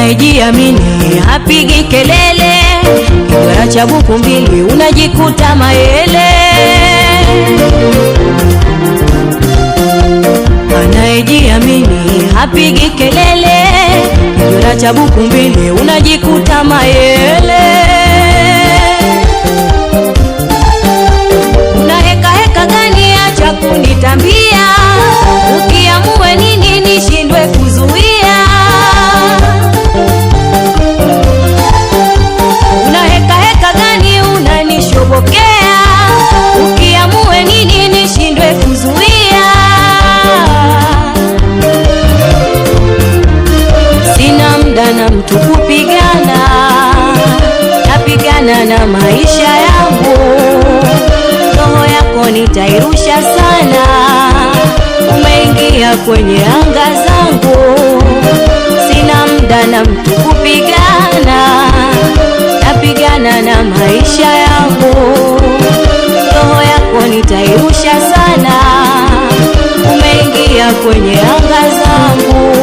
Anayejiamini hapigi kelele, kidwara cha buku mbili unajikuta mayele. Anayejiamini hapigi kelele, kidwara cha buku mbili unajikuta mayele. Una heka heka gani acha kunitambia, ukiamue nini nishindwe kuzuia. Una heka heka gani unanishobokea, ukiamue nini nishindwe kuzuia. Sina muda na mtu kupigana, napigana na maisha yangu. Roho yako nitairusha sana, umeingia kwenye anga zangu. Sina muda na mtu kupigana, napigana na maisha yangu. Roho yako nitairusha sana, umeingia kwenye anga zangu.